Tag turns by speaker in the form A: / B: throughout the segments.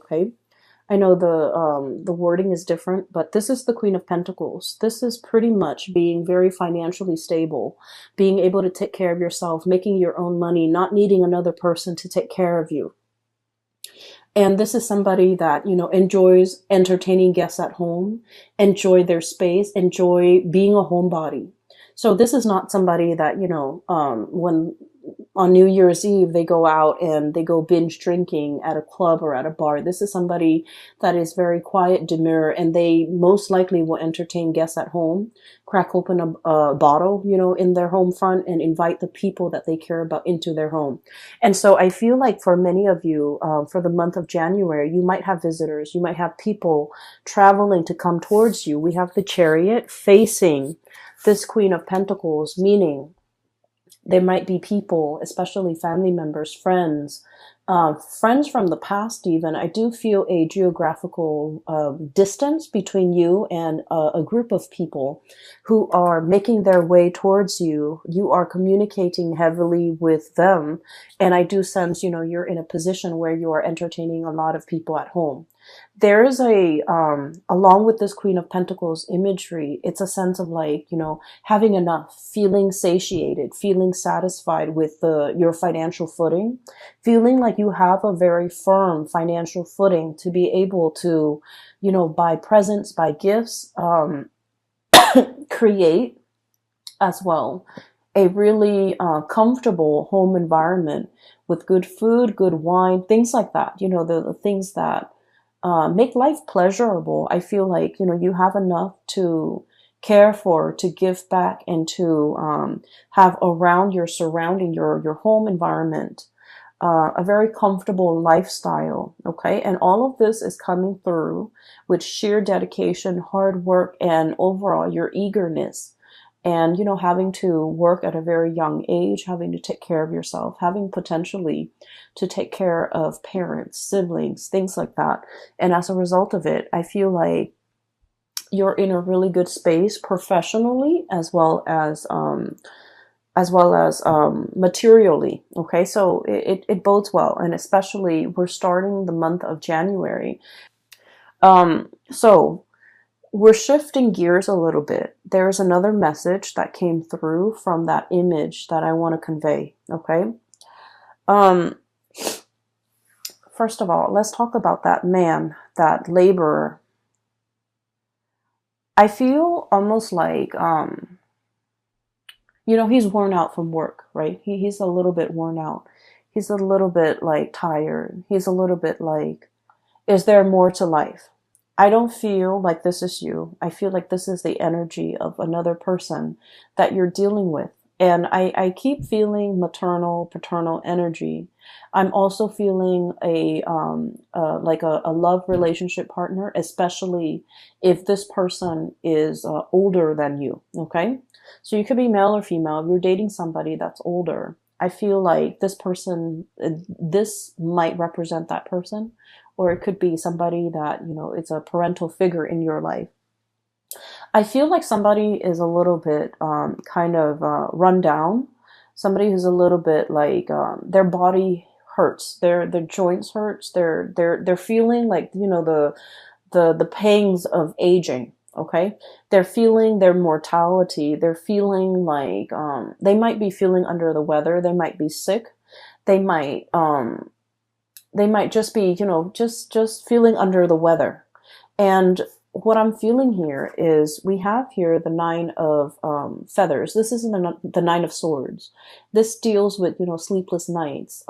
A: okay? I know the wording is different, but this is the Queen of Pentacles. This is pretty much being very financially stable, being able to take care of yourself, making your own money, not needing another person to take care of you. And this is somebody that, you know, enjoys entertaining guests at home, enjoy their space, enjoy being a homebody. So this is not somebody that, you know, when on New Year's Eve, they go out and they go binge drinking at a club or at a bar. This is somebody that is very quiet, demure, and they most likely will entertain guests at home, crack open a bottle, you know, in their home front and invite the people that they care about into their home. And so I feel like for many of you, for the month of January, you might have visitors, you might have people traveling to come towards you. We have the Chariot facing this Queen of Pentacles, meaning there might be people, especially family members, friends, friends from the past even. I do feel a geographical distance between you and a group of people who are making their way towards you. You are communicating heavily with them. And I do sense, you know, you're in a position where you are entertaining a lot of people at home. There is along with this Queen of Pentacles imagery, it's a sense of like, you know, having enough, feeling satiated, feeling satisfied with your financial footing, feeling like you have a very firm financial footing to be able to, you know, buy presents, buy gifts, create as well a really comfortable home environment with good food, good wine, things like that. You know, the things that make life pleasurable. I feel like, you know, you have enough to care for, to give back, and to have around your surrounding, your home environment, a very comfortable lifestyle, okay? And all of this is coming through with sheer dedication, hard work, and overall your eagerness. And, you know, having to work at a very young age, having to take care of yourself, having potentially to take care of parents, siblings, things like that. And as a result of it, I feel like you're in a really good space professionally as well as materially. Okay, so it bodes well, and especially we're starting the month of January. So we're shifting gears a little bit. There's another message that came through from that image that I want to convey. Okay. First of all, let's talk about that man, that laborer. I feel almost like, you know, he's worn out from work, right? He's a little bit worn out. He's a little bit like tired. He's a little bit like, is there more to life? I don't feel like this is you. I feel like this is the energy of another person that you're dealing with. And I keep feeling maternal, paternal energy. I'm also feeling like a love relationship partner, especially if this person is older than you. Okay. So you could be male or female. If you're dating somebody that's older, I feel like this person, this might represent that person, or it could be somebody that, you know, it's a parental figure in your life. I feel like somebody is a little bit kind of run down. Somebody who's a little bit like their body hurts, their joints hurts. They're feeling like, you know, the pangs of aging. Okay, they're feeling their mortality. They're feeling like they might be feeling under the weather. They might be sick. They might just be, you know, just feeling under the weather. And what I'm feeling here is we have here the Nine of Feathers. This isn't the Nine of Swords. This deals with, you know, sleepless nights,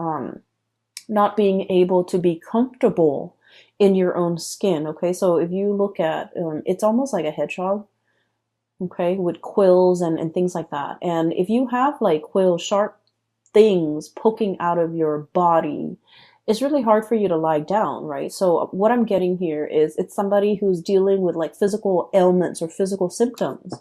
A: not being able to be comfortable in your own skin. Okay, so if you look at, it's almost like a hedgehog, okay, with quills and things like that. And if you have like quill sharp things poking out of your body, it's really hard for you to lie down, right? So what I'm getting here is it's somebody who's dealing with like physical ailments or physical symptoms,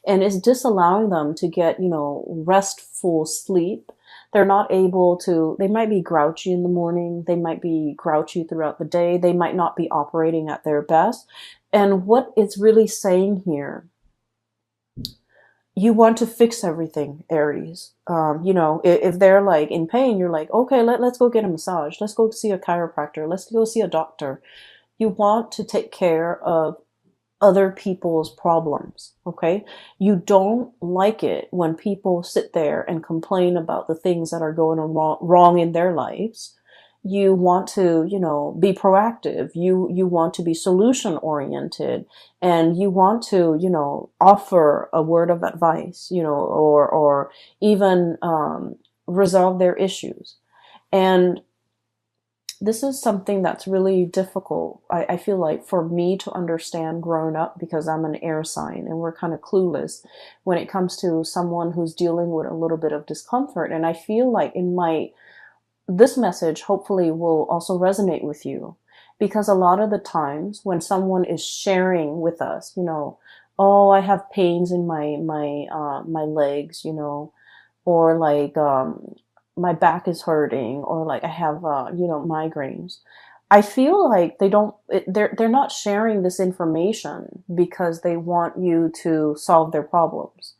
A: and is disallowing them to get, you know, restful sleep. They're not able to, they might be grouchy in the morning. They might be grouchy throughout the day. They might not be operating at their best. And what it's really saying here you want to fix everything, Aries. You know, if they're like in pain, you're like, okay, let's go get a massage. Let's go see a chiropractor. Let's go see a doctor. You want to take care of other people's problems, okay? You don't like it when people sit there and complain about the things that are going on wrong in their lives. You want to, you know, be proactive. You want to be solution oriented, and you want to, you know, offer a word of advice, you know, or even resolve their issues. And this is something that's really difficult, I feel like, for me to understand growing up, because I'm an air sign and we're kind of clueless when it comes to someone who's dealing with a little bit of discomfort. And I feel like this message hopefully will also resonate with you, because a lot of the times when someone is sharing with us, you know, oh, I have pains in my legs, you know, or like, my back is hurting, or like I have, you know, migraines. I feel like they're not sharing this information because they want you to solve their problems.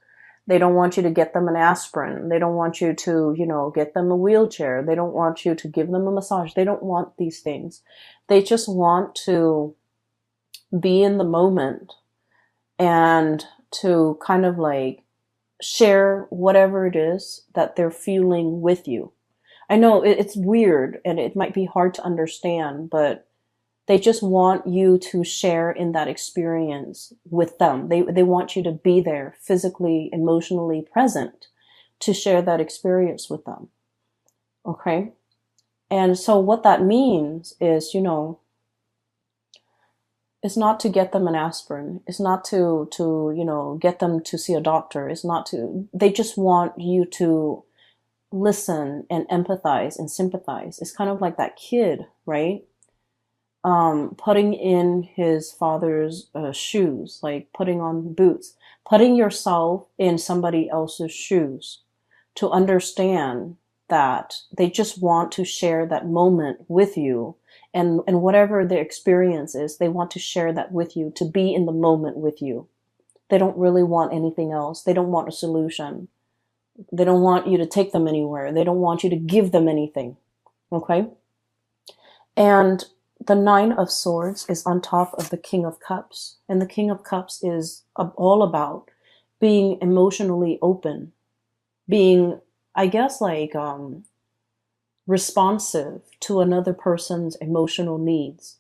A: They don't want you to get them an aspirin. They don't want you to, you know, get them a wheelchair. They don't want you to give them a massage. They don't want these things. They just want to be in the moment and to kind of like share whatever it is that they're feeling with you. I know it's weird and it might be hard to understand, but they just want you to share in that experience with them. They want you to be there physically, emotionally present to share that experience with them. Okay? And so what that means is, you know, it's not to get them an aspirin. It's not to, you know, get them to see a doctor. It's not to, they just want you to listen and empathize and sympathize. It's kind of like that kid, right? Putting in his father's shoes, like putting on boots, putting yourself in somebody else's shoes to understand that they just want to share that moment with you. And whatever their experience is, they want to share that with you, to be in the moment with you. They don't really want anything else. They don't want a solution. They don't want you to take them anywhere. They don't want you to give them anything. Okay? And the Nine of Swords is on top of the King of Cups. And the King of Cups is all about being emotionally open, being, I guess, like, responsive to another person's emotional needs.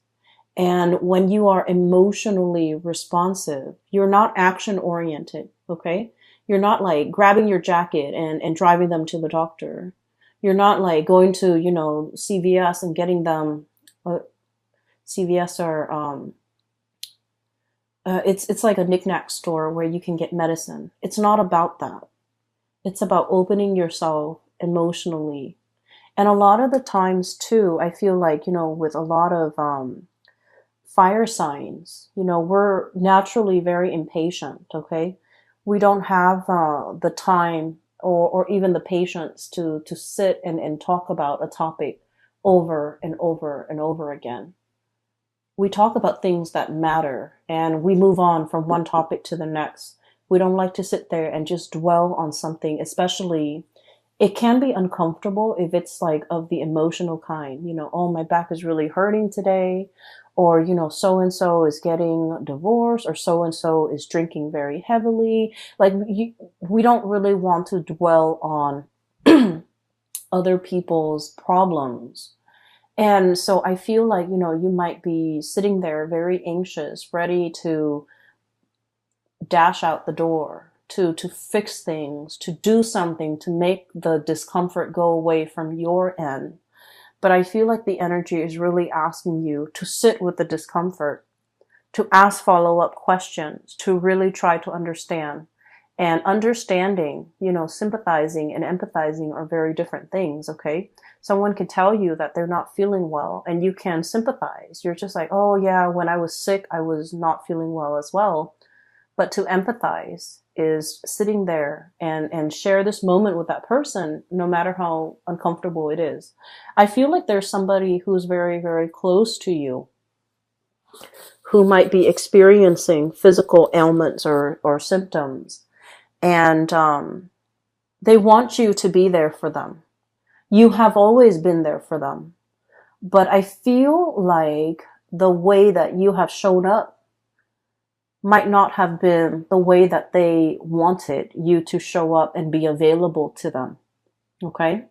A: And when you are emotionally responsive, you're not action oriented, okay? You're not like grabbing your jacket and driving them to the doctor. You're not like going to, you know, CVS and getting them, CVS are, it's like a knickknack store where you can get medicine. It's not about that. It's about opening yourself emotionally. And a lot of the times too, I feel like, you know, with a lot of fire signs, you know, we're naturally very impatient, okay? We don't have the time or even the patience to sit and talk about a topic over and over and over again. We talk about things that matter and we move on from one topic to the next. We don't like to sit there and just dwell on something, especially it can be uncomfortable if it's like of the emotional kind, you know, oh, my back is really hurting today, or, you know, so-and-so is getting divorced, or so-and-so is drinking very heavily. Like, we don't really want to dwell on other people's problems. And so I feel like, you know, you might be sitting there very anxious, ready to dash out the door, to fix things, to do something, to make the discomfort go away from your end. But I feel like the energy is really asking you to sit with the discomfort, to ask follow-up questions, to really try to understand. And understanding, you know, sympathizing and empathizing are very different things, okay? Someone can tell you that they're not feeling well and you can sympathize. You're just like, oh yeah, when I was sick, I was not feeling well as well. But to empathize is sitting there and share this moment with that person, no matter how uncomfortable it is. I feel like there's somebody who's very, very close to you who might be experiencing physical ailments or symptoms. And they want you to be there for them. You have always been there for them. But I feel like the way that you have shown up might not have been the way that they wanted you to show up and be available to them. Okay?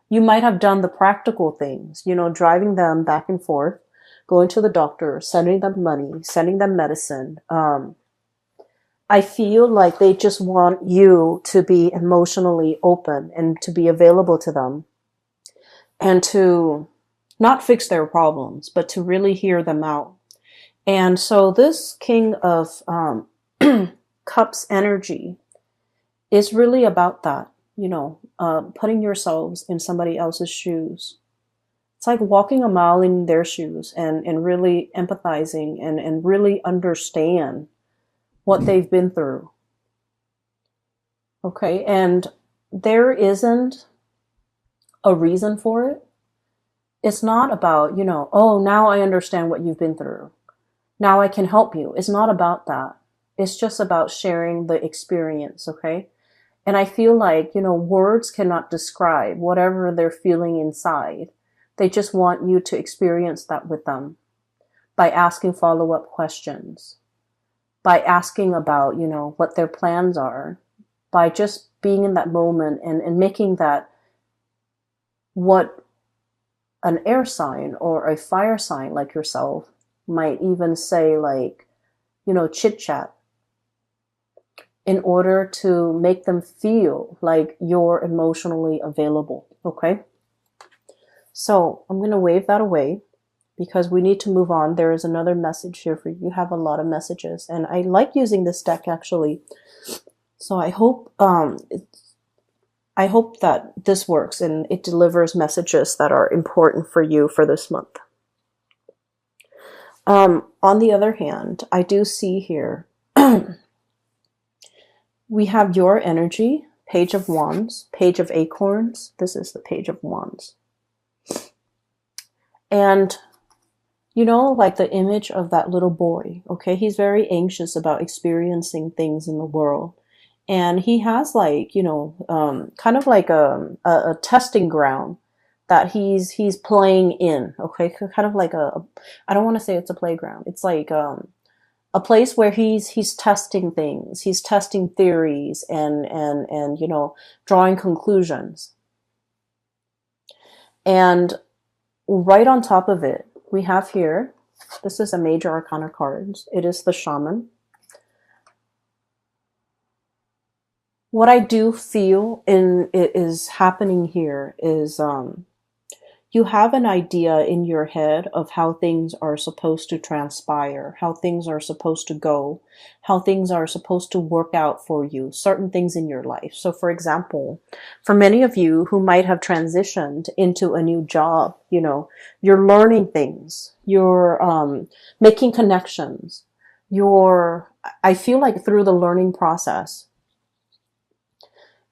A: You might have done the practical things, you know, driving them back and forth, going to the doctor, sending them money, sending them medicine. I feel like they just want you to be emotionally open and to be available to them and to not fix their problems, but to really hear them out. And so this King of Cups energy is really about that, you know, putting yourselves in somebody else's shoes. It's like walking a mile in their shoes and really empathizing and really understand what they've been through. Okay, and there isn't a reason for it. It's not about, you know, oh, now I understand what you've been through. Now I can help you. It's not about that. It's just about sharing the experience, okay? And I feel like, you know, words cannot describe whatever they're feeling inside. They just want you to experience that with them by asking follow-up questions, by asking about, you know, what their plans are, by just being in that moment and making that what an air sign or a fire sign like yourself might even say, like, you know, chit chat, in order to make them feel like you're emotionally available. Okay. So I'm going to wave that away because we need to move on. There is another message here for you. You have a lot of messages and I like using this deck actually. So I hope that this works and it delivers messages that are important for you for this month. On the other hand, I do see here, we have your energy, Page of Wands, Page of Acorns. This is the Page of Wands. And, you know, like the image of that little boy, okay? He's very anxious about experiencing things in the world. And he has like, you know, kind of like a testing ground that he's playing in, okay? Kind of like I don't want to say it's a playground. It's like a place where he's testing things. He's testing theories and you know, drawing conclusions. And right on top of it, we have here, this is a major arcana card. It is the Shaman. What I do feel is happening here is you have an idea in your head of how things are supposed to transpire, how things are supposed to go, how things are supposed to work out for you, certain things in your life. So for example, for many of you who might have transitioned into a new job, you know, you're learning things, you're making connections, I feel like through the learning process,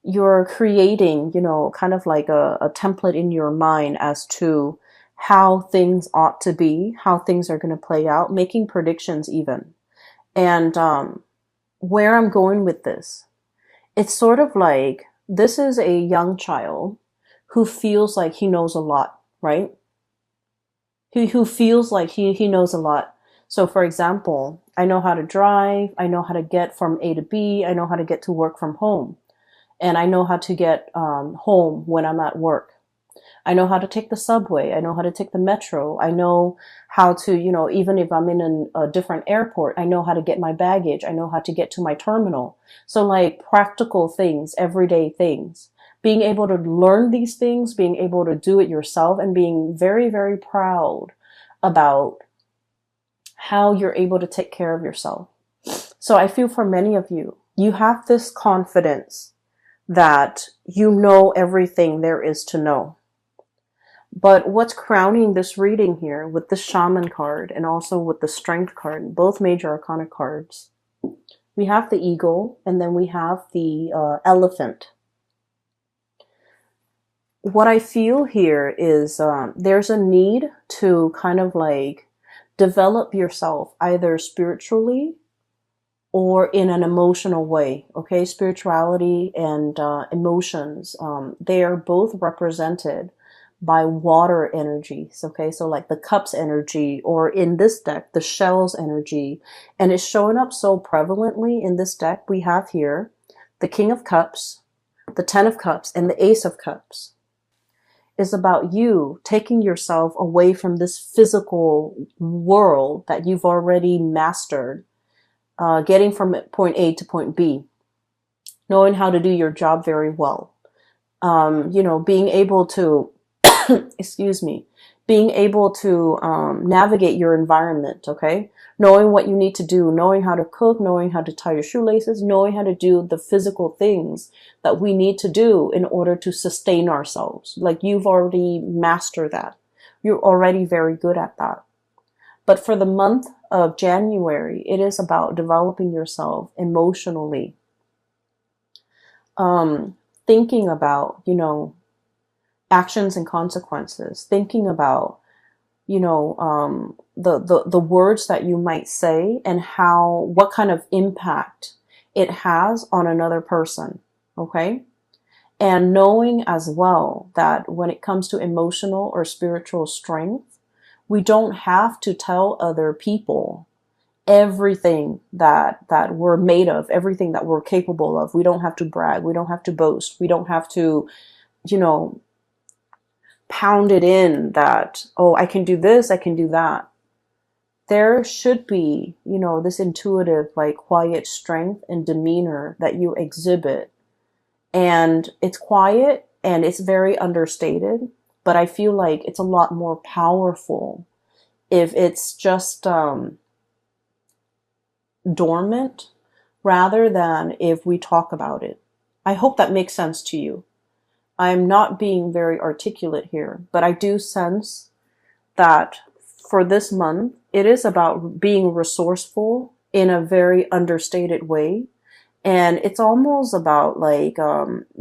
A: you're creating, you know, kind of like a template in your mind as to how things ought to be, how things are going to play out, making predictions even. And where I'm going with this, it's sort of like this is a young child who feels like he knows a lot, right? Who feels like he knows a lot. So for example, I know how to drive, I know how to get from A to B, I know how to get to work from home. And I know how to get home when I'm at work. I know how to take the subway. I know how to take the metro. I know how to, you know, even if I'm in a different airport, I know how to get my baggage. I know how to get to my terminal. So like practical things, everyday things. Being able to learn these things, being able to do it yourself, and being very, very proud about how you're able to take care of yourself. So I feel for many of you, you have this confidence that you know everything there is to know. But what's crowning this reading here with the Shaman card and also with the Strength card, both major arcana cards, we have the Eagle and then we have the Elephant. What I feel here is there's a need to kind of like develop yourself either spiritually or in an emotional way. Okay, spirituality and emotions, they are both represented by water energies. Okay, so like the cups energy, or in this deck, the shells energy, and it's showing up so prevalently in this deck. We have here the King of Cups, the Ten of Cups, and the Ace of Cups. Is about you taking yourself away from this physical world that you've already mastered, getting from point A to point B, knowing how to do your job very well. You know, being able to, excuse me, being able to navigate your environment, okay? Knowing what you need to do, knowing how to cook, knowing how to tie your shoelaces, knowing how to do the physical things that we need to do in order to sustain ourselves. Like, you've already mastered that. You're already very good at that. But for the month of January, it is about developing yourself emotionally. Thinking about, you know, actions and consequences, thinking about, you know, the words that you might say and what kind of impact it has on another person. Okay. And knowing as well that when it comes to emotional or spiritual strength, we don't have to tell other people everything that we're made of, everything that we're capable of. We don't have to brag. We don't have to boast. We don't have to, you know, pound it in that, oh, I can do this, I can do that. There should be, you know, this intuitive, like, quiet strength and demeanor that you exhibit. And it's quiet and it's very understated, but I feel like it's a lot more powerful if it's just dormant rather than if we talk about it. I hope that makes sense to you. I'm not being very articulate here, but I do sense that for this month, it is about being resourceful in a very understated way. And it's almost about like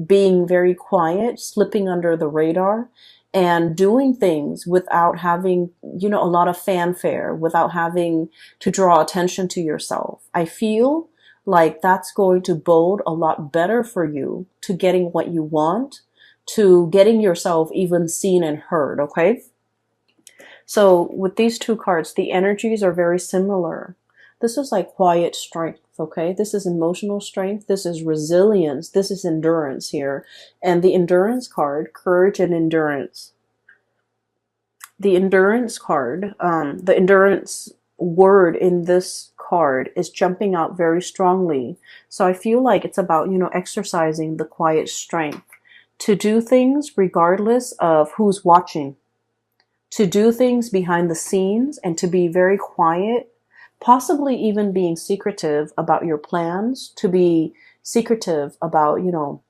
A: being very quiet, slipping under the radar, and doing things without having, you know, a lot of fanfare, without having to draw attention to yourself. I feel like that's going to bode a lot better for you to getting what you want, to getting yourself even seen and heard, okay? So with these two cards, the energies are very similar. This is like quiet strength, okay? This is emotional strength. This is resilience. This is endurance here. And the endurance card, courage and endurance. The endurance card, the endurance word in this card is jumping out very strongly. So I feel like it's about, you know, exercising the quiet strength to do things regardless of who's watching, to do things behind the scenes and to be very quiet, possibly even being secretive about your plans, to be secretive about, you know,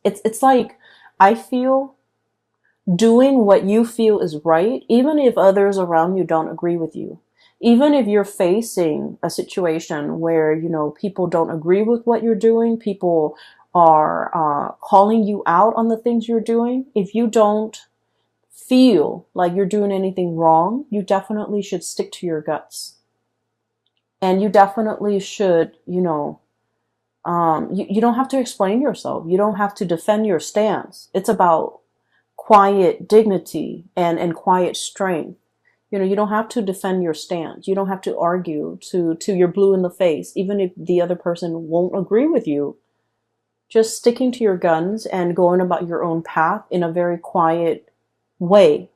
A: it's like, I feel doing what you feel is right, even if others around you don't agree with you. Even if you're facing a situation where, you know, people don't agree with what you're doing, people are calling you out on the things you're doing, if you don't feel like you're doing anything wrong, you definitely should stick to your guts. And you definitely should, you know, you don't have to explain yourself. You don't have to defend your stance. It's about quiet dignity and quiet strength. You know, you don't have to defend your stance. You don't have to argue to you're blue in the face, even if the other person won't agree with you. Just sticking to your guns and going about your own path in a very quiet way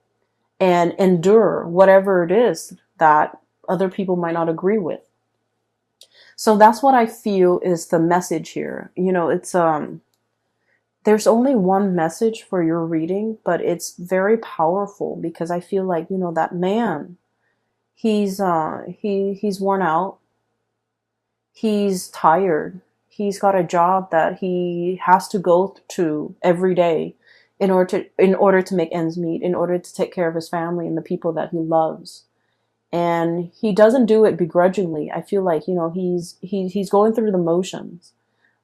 A: and endure whatever it is that other people might not agree with. So that's what I feel is the message here. You know, it's there's only one message for your reading, but it's very powerful because I feel like, you know, that man, he's worn out. He's tired. He's got a job that he has to go to every day in order to make ends meet, in order to take care of his family and the people that he loves. And he doesn't do it begrudgingly. I feel like, you know, he's going through the motions.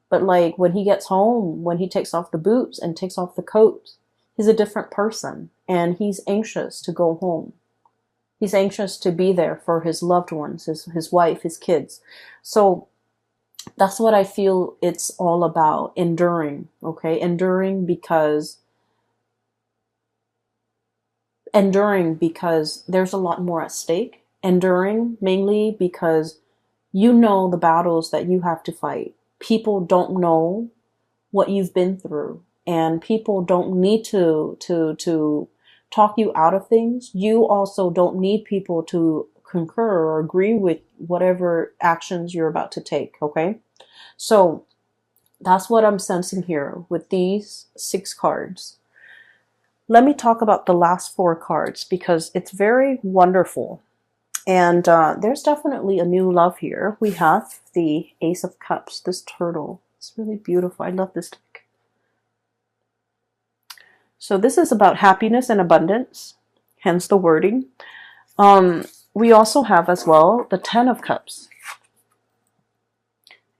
A: But like when he gets home, when he takes off the boots and takes off the coat, he's a different person and he's anxious to go home. He's anxious to be there for his loved ones, his wife, his kids. So That's what I feel it's all about, enduring, okay? Enduring because there's a lot more at stake. Enduring mainly because you know the battles that you have to fight. People don't know what you've been through, and people don't need to talk you out of things. You also don't need people to concur or agree with whatever actions you're about to take, okay? So that's what I'm sensing here with these 6 cards. Let me talk about the last 4 cards because it's very wonderful. And there's definitely a new love here. We have the Ace of Cups, this turtle. It's really beautiful. I love this deck. So this is about happiness and abundance, hence the wording. We also have as well the 10 of Cups.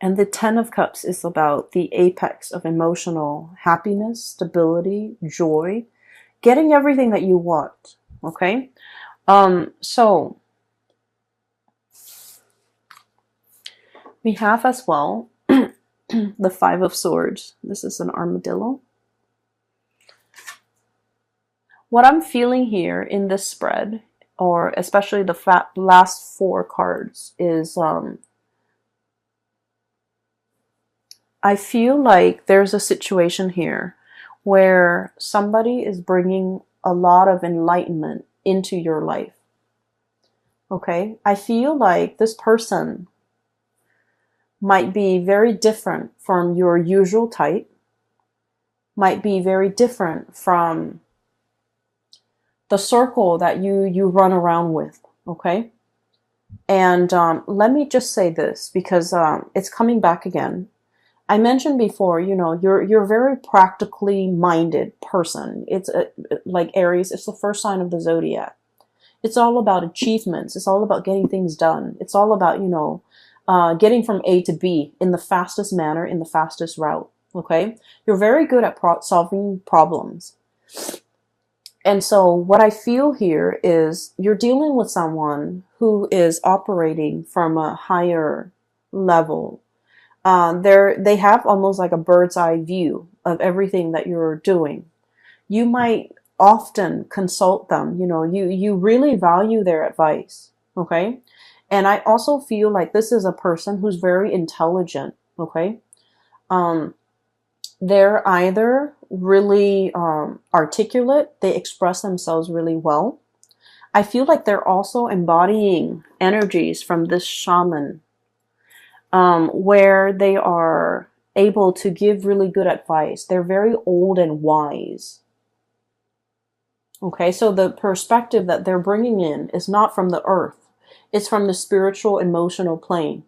A: And the 10 of Cups is about the apex of emotional happiness, stability, joy, getting everything that you want, okay? So we have as well the 5 of Swords. This is an armadillo. What I'm feeling here in this spread, or especially the last 4 cards, is I feel like there's a situation here where somebody is bringing a lot of enlightenment into your life. Okay? I feel like this person might be very different from your usual type, might be very different from the circle that you run around with, okay? And let me just say this because it's coming back again. I mentioned before, you know, you're a very practically minded person. It's like Aries, it's the first sign of the zodiac. It's all about achievements. It's all about getting things done. It's all about, you know, getting from A to B in the fastest manner, in the fastest route, okay? You're very good at solving problems. And so what I feel here is you're dealing with someone who is operating from a higher level. They have almost like a bird's eye view of everything that you're doing. You might often consult them. You know, you really value their advice, okay? And I also feel like this is a person who's very intelligent, okay? They're either really articulate, they express themselves really well. I feel like they're also embodying energies from this shaman, where they are able to give really good advice. They're very old and wise. Okay, so the perspective that they're bringing in is not from the earth. It's from the spiritual, emotional plane.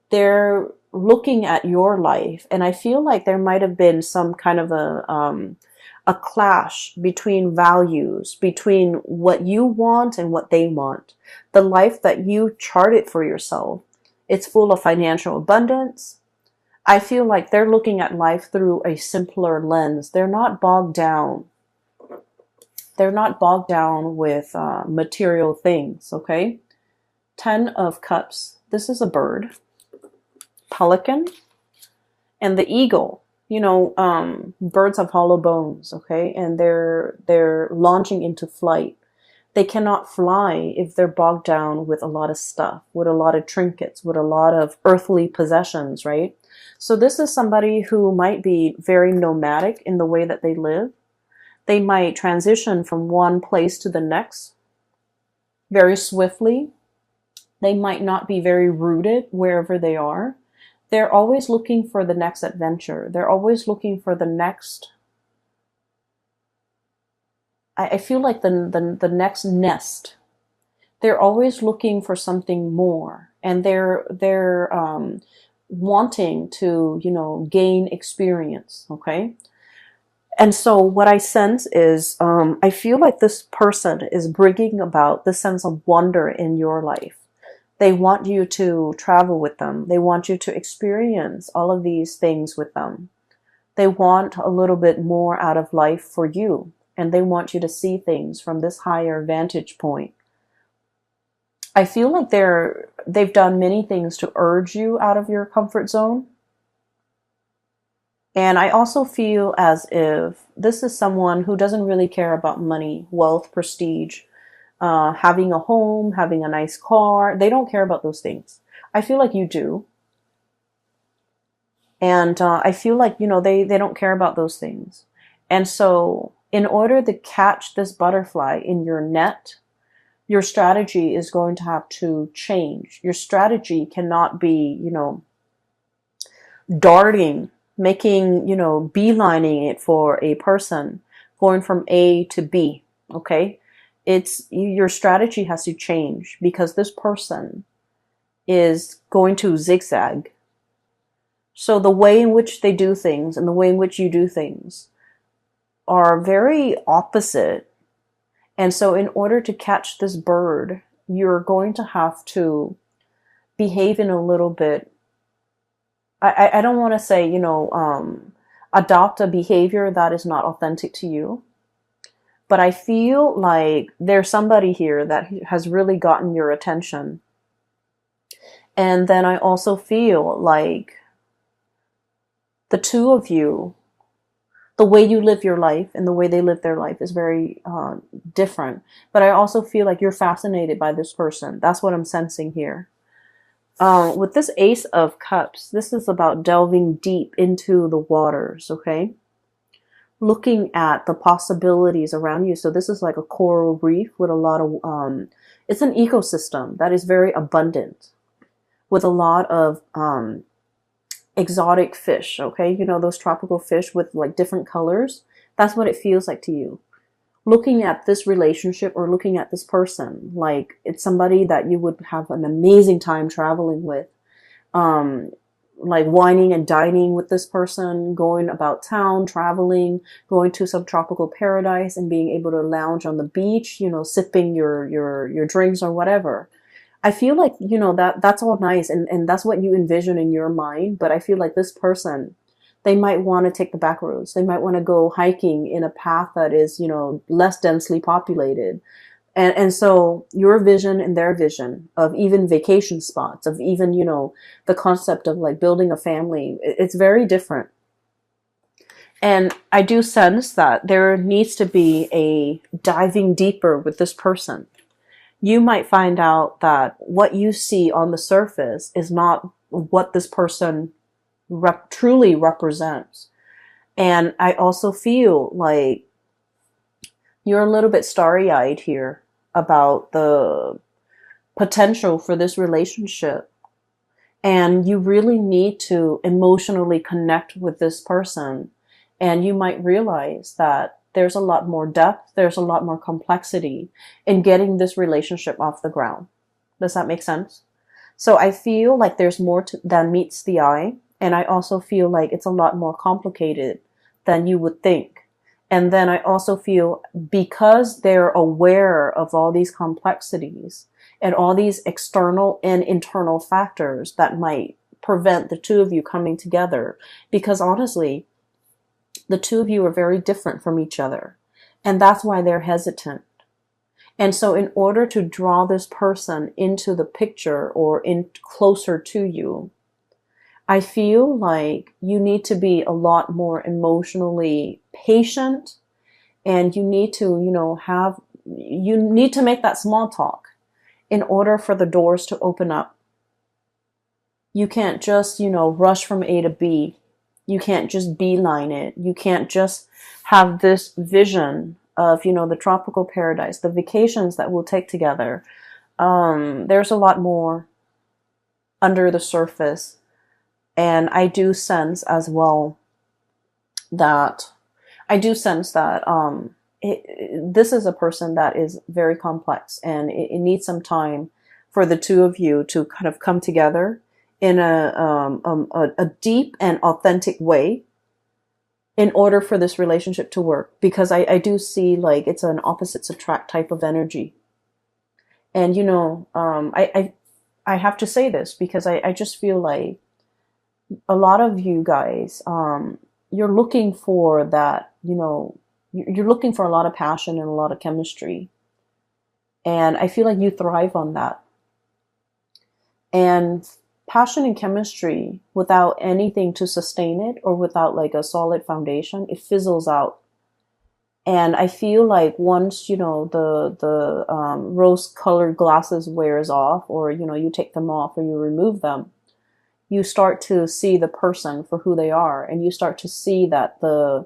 A: They're looking at your life, and I feel like there might have been some kind of a clash between values, between what you want and what they want. The life that you charted for yourself, it's full of financial abundance. I feel like they're looking at life through a simpler lens. They're not bogged down. They're not bogged down with material things, okay? 10 of Cups. This is a bird. Pelican. And the eagle. You know, birds have hollow bones, okay? And they're launching into flight. They cannot fly if they're bogged down with a lot of stuff, with a lot of trinkets, with a lot of earthly possessions, right? So this is somebody who might be very nomadic in the way that they live. They might transition from one place to the next very swiftly. They might not be very rooted wherever they are. They're always looking for the next adventure. They're always looking for the next, I feel like the next nest. They're always looking for something more, and they're wanting to, you know, gain experience, okay? And so what I sense is, I feel like this person is bringing about this sense of wonder in your life. They want you to travel with them. They want you to experience all of these things with them. They want a little bit more out of life for you, and they want you to see things from this higher vantage point. I feel like they've done many things to urge you out of your comfort zone. And I also feel as if this is someone who doesn't really care about money, wealth, prestige, having a home, having a nice car. They don't care about those things. I feel like you do. And I feel like, you know, they don't care about those things. And so in order to catch this butterfly in your net, your strategy is going to have to change. Your strategy cannot be, you know, darting, making, you know, beelining it for a person, going from A to B, okay? Your strategy has to change because this person is going to zigzag. So the way in which they do things and the way in which you do things are very opposite. And so in order to catch this bird, you're going to have to behave in a little bit, I don't want to say, you know, adopt a behavior that is not authentic to you. But I feel like there's somebody here that has really gotten your attention. And then I also feel like the two of you, the way you live your life and the way they live their life is very different. But I also feel like you're fascinated by this person. That's what I'm sensing here. With this Ace of Cups, this is about delving deep into the waters, okay? Looking at the possibilities around you. So this is like a coral reef with a lot of, it's an ecosystem that is very abundant with a lot of exotic fish, okay? You know, those tropical fish with like different colors. That's what it feels like to you. Looking at this relationship or looking at this person, like it's somebody that you would have an amazing time traveling with. Like wining and dining with this person, going about town, traveling, going to some tropical paradise and being able to lounge on the beach, you know, sipping your drinks or whatever. I feel like, you know, that's all nice and that's what you envision in your mind. But I feel like this person, they might want to take the back roads. They might want to go hiking in a path that is, you know, less densely populated. And so your vision and their vision of even vacation spots, of even, you know, the concept of like building a family, it's very different. And I do sense that there needs to be a diving deeper with this person. You might find out that what you see on the surface is not what this person truly represents. And I also feel like you're a little bit starry-eyed here about the potential for this relationship. And you really need to emotionally connect with this person. And you might realize that there's a lot more depth, there's a lot more complexity in getting this relationship off the ground. Does that make sense? So I feel like there's more than meets the eye. And I also feel like it's a lot more complicated than you would think. And then I also feel because they're aware of all these complexities and all these external and internal factors that might prevent the two of you coming together. Because honestly, the two of you are very different from each other. And that's why they're hesitant. And so in order to draw this person into the picture or in closer to you, I feel like you need to be a lot more emotionally patient and you need to, you know, you need to make that small talk in order for the doors to open up. You can't just, you know, rush from A to B. You can't just beeline it. You can't just have this vision of, you know, the tropical paradise, the vacations that we'll take together. There's a lot more under the surface. And I do sense as well that this is a person that is very complex and it needs some time for the two of you to kind of come together in a deep and authentic way in order for this relationship to work. Because I do see like it's an opposites attract type of energy. And, you know, I have to say this because I just feel like a lot of you guys, you're looking for that, you know, you're looking for a lot of passion and a lot of chemistry. And I feel like you thrive on that. And passion and chemistry, without anything to sustain it, or without like a solid foundation, it fizzles out. And I feel like once, the rose-colored glasses wears off, or, you take them off or you remove them, you start to see the person for who they are. And you start to see that the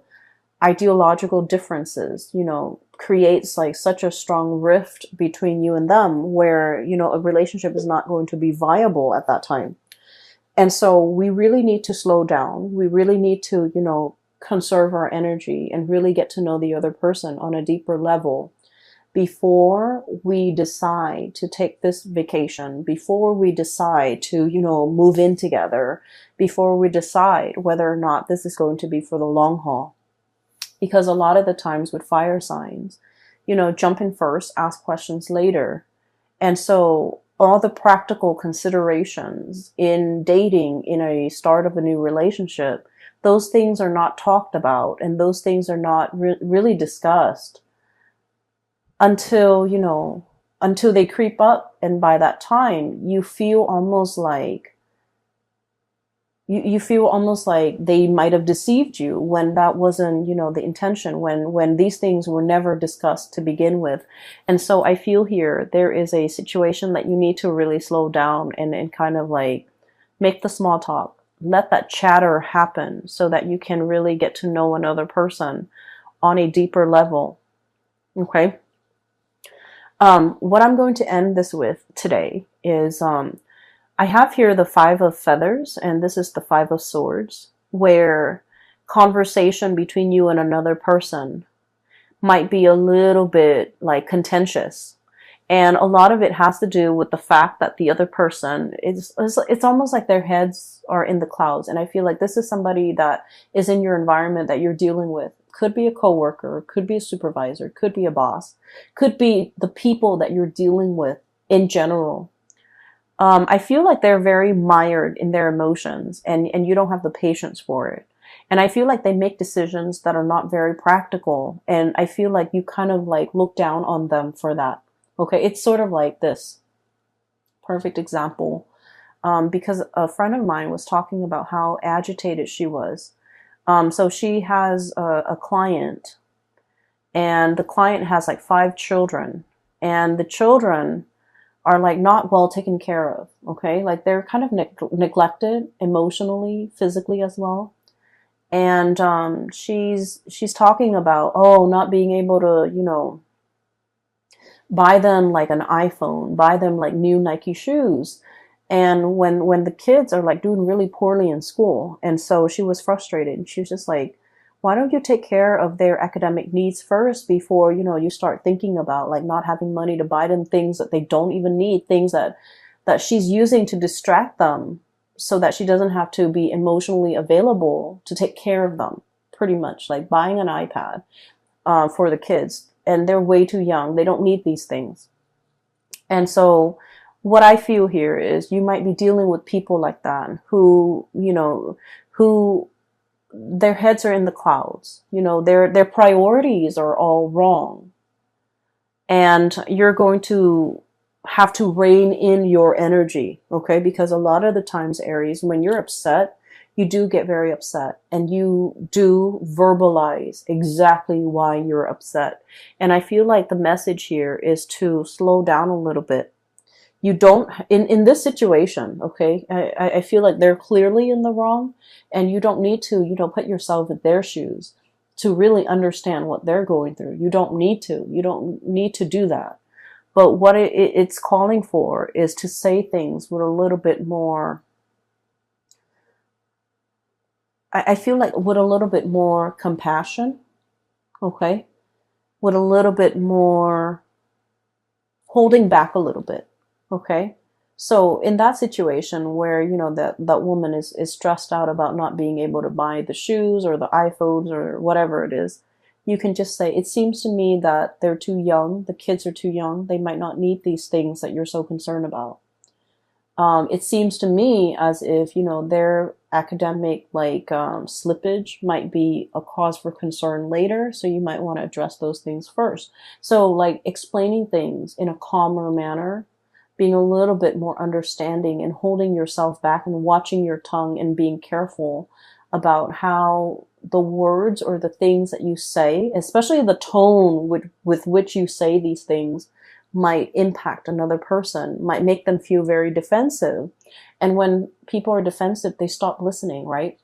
A: ideological differences, creates like such a strong rift between you and them, where, a relationship is not going to be viable at that time. And so we really need to slow down. We really need to, conserve our energy and really get to know the other person on a deeper level before we decide to take this vacation, before we decide to, move in together, before we decide whether or not this is going to be for the long haul. Because a lot of the times with fire signs, jump in first, ask questions later. And so all the practical considerations in dating, in a start of a new relationship, those things are not talked about, and those things are not really discussed until, until they creep up. And by that time, you feel almost like you feel almost like they might have deceived you, when that wasn't, the intention, when these things were never discussed to begin with. And so I feel here there is a situation that you need to really slow down and kind of like make the small talk. Let that chatter happen so that you can really get to know another person on a deeper level. Okay. What I'm going to end this with today is, I have here the 5 of Feathers, and this is the 5 of Swords, where conversation between you and another person might be a little bit like contentious. And a lot of it has to do with the fact that the other person it's almost like their heads are in the clouds. And I feel like this is somebody that is in your environment that you're dealing with. Could be a coworker, could be a supervisor, could be a boss, could be the people that you're dealing with in general. I feel like they're very mired in their emotions, and you don't have the patience for it. And I feel like they make decisions that are not very practical. And I feel like you kind of like look down on them for that. Okay, it's sort of like this. Perfect example. Because a friend of mine was talking about how agitated she was. So she has a client, and the client has like 5 children, and the children are like not well taken care of. Okay, like they're kind of neglected emotionally, physically as well. And she's talking about, not being able to, buy them like an iPhone, buy them like new Nike shoes. And when the kids are like doing really poorly in school, and so she was frustrated. She was just like, why don't you take care of their academic needs first before, you start thinking about like not having money to buy them things that they don't even need, things that she's using to distract them so that she doesn't have to be emotionally available to take care of them, pretty much like buying an iPad for the kids. And they're way too young. They don't need these things. And so what I feel here is you might be dealing with people like that who, who their heads are in the clouds. Their priorities are all wrong. And you're going to have to rein in your energy, okay? Because a lot of the times, Aries, when you're upset, you do get very upset, and you do verbalize exactly why you're upset. And I feel like the message here is to slow down a little bit. You don't, in this situation, okay, I feel like they're clearly in the wrong, and you don't need to, put yourself in their shoes to really understand what they're going through. You don't need to do that. But what it's calling for is to say things with a little bit more, I feel like with a little bit more compassion, okay, with a little bit more holding back a little bit. Okay. So in that situation where, that woman is stressed out about not being able to buy the shoes or the iPhones or whatever it is, you can just say, it seems to me that they're too young. The kids are too young. They might not need these things that you're so concerned about. It seems to me as if, their academic slippage might be a cause for concern later. So you might want to address those things first. So like explaining things in a calmer manner, being a little bit more understanding and holding yourself back and watching your tongue and being careful about how the words or the things that you say, especially the tone with which you say these things, might impact another person, might make them feel very defensive. And when people are defensive, they stop listening, right?